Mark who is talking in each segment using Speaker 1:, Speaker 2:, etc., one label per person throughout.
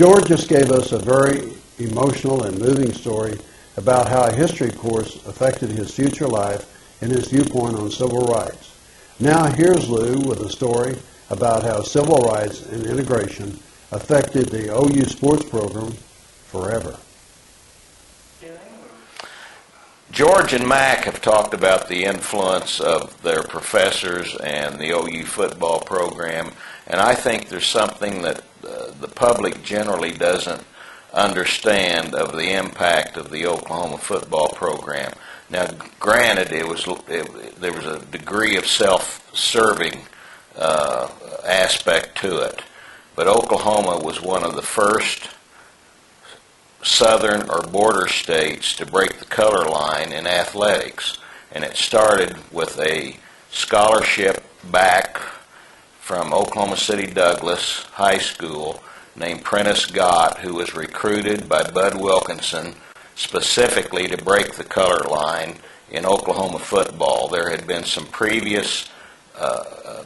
Speaker 1: George just gave us a very emotional and moving story about how a history course affected his future life and his viewpoint on civil rights. Now here's Lew with a story about how civil rights and integration affected the OU sports program forever.
Speaker 2: George and Mac have talked about the influence of their professors and the OU football program, and I think there's something that the public generally doesn't understand of the impact of the Oklahoma football program. Now, granted, there was a degree of self-serving aspect to it, but Oklahoma was one of the first southern or border states to break the color line in athletics, and it started with a scholarship back from Oklahoma City Douglas High School named Prentice Gautt, who was recruited by Bud Wilkinson specifically to break the color line in Oklahoma football. There had been some previous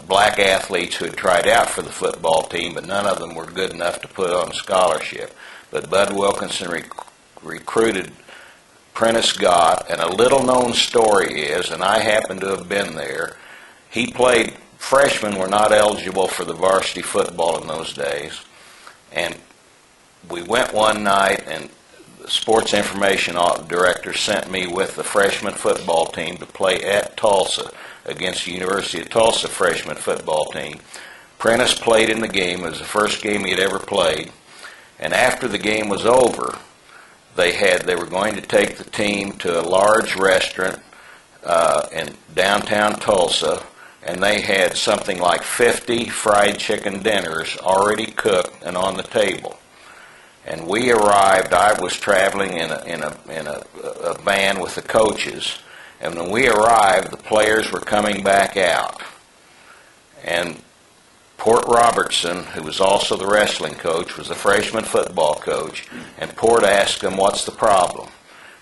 Speaker 2: black athletes who had tried out for the football team, but none of them were good enough to put on a scholarship. But Bud Wilkinson recruited Prentice Gautt, and a little-known story is, and I happen to have been there, freshmen were not eligible for the varsity football in those days, and we went one night, and the sports information director sent me with the freshman football team to play at Tulsa against the University of Tulsa freshman football team. Prentice played in the game. It was the first game he had ever played. And after the game was over, they were going to take the team to a large restaurant in downtown Tulsa, and they had something like 50 fried chicken dinners already cooked and on the table. And we arrived. I was traveling in a van with the coaches, and when we arrived, the players were coming back out. And Port Robertson, who was also the wrestling coach, was the freshman football coach, and Port asked them, "What's the problem?"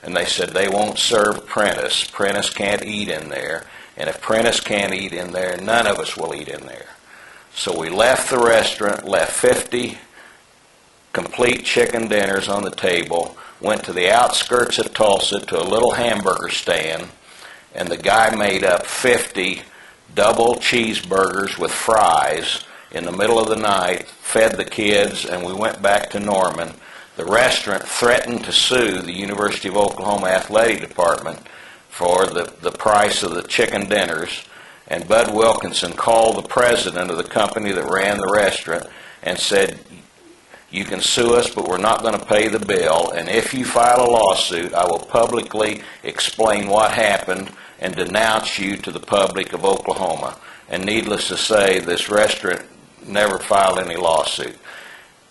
Speaker 2: And they said, "They won't serve Prentice. Prentice can't eat in there, and if Prentice can't eat in there, none of us will eat in there." So we left the restaurant, left 50 complete chicken dinners on the table, went to the outskirts of Tulsa to a little hamburger stand, and the guy made up 50 double cheeseburgers with fries in the middle of the night, fed the kids, and we went back to Norman. The restaurant threatened to sue the University of Oklahoma Athletic Department for the price of the chicken dinners, and Bud Wilkinson called the president of the company that ran the restaurant and said, "You can sue us, but we're not going to pay the bill, and if you file a lawsuit, I will publicly explain what happened and denounce you to the public of Oklahoma." And needless to say, this restaurant never filed any lawsuit.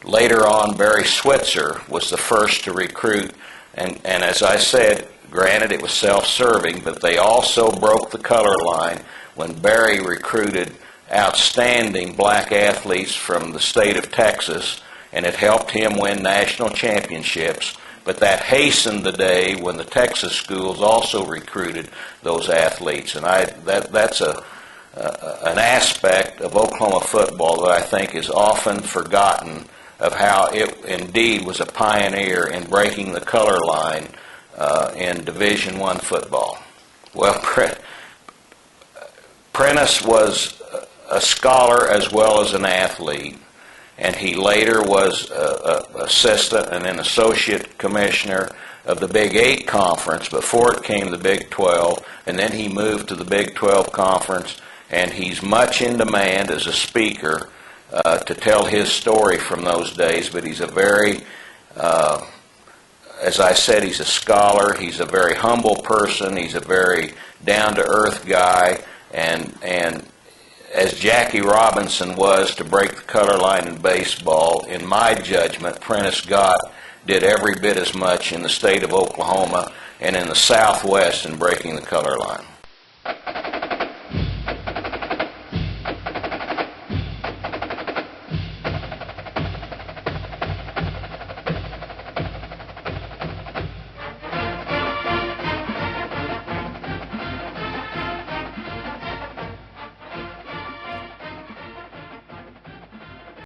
Speaker 2: Later on, Barry Switzer was the first to recruit, and as I said, granted it was self-serving, but they also broke the color line when Barry recruited outstanding black athletes from the state of Texas, and it helped him win national championships. But that hastened the day when the Texas schools also recruited those athletes, and that's an aspect of Oklahoma football that I think is often forgotten, of how it indeed was a pioneer in breaking the color line in Division I football. Well, Prentice was a scholar as well as an athlete, and he later was assistant and an associate commissioner of the Big 8 Conference before it came the Big 12, and then he moved to the Big 12 Conference, and he's much in demand as a speaker to tell his story from those days. But he's a very, as I said, he's a scholar, he's a very humble person, he's a very down-to-earth guy, and as Jackie Robinson was to break the color line in baseball, in my judgment, Prentice Gautt did every bit as much in the state of Oklahoma and in the Southwest in breaking the color line.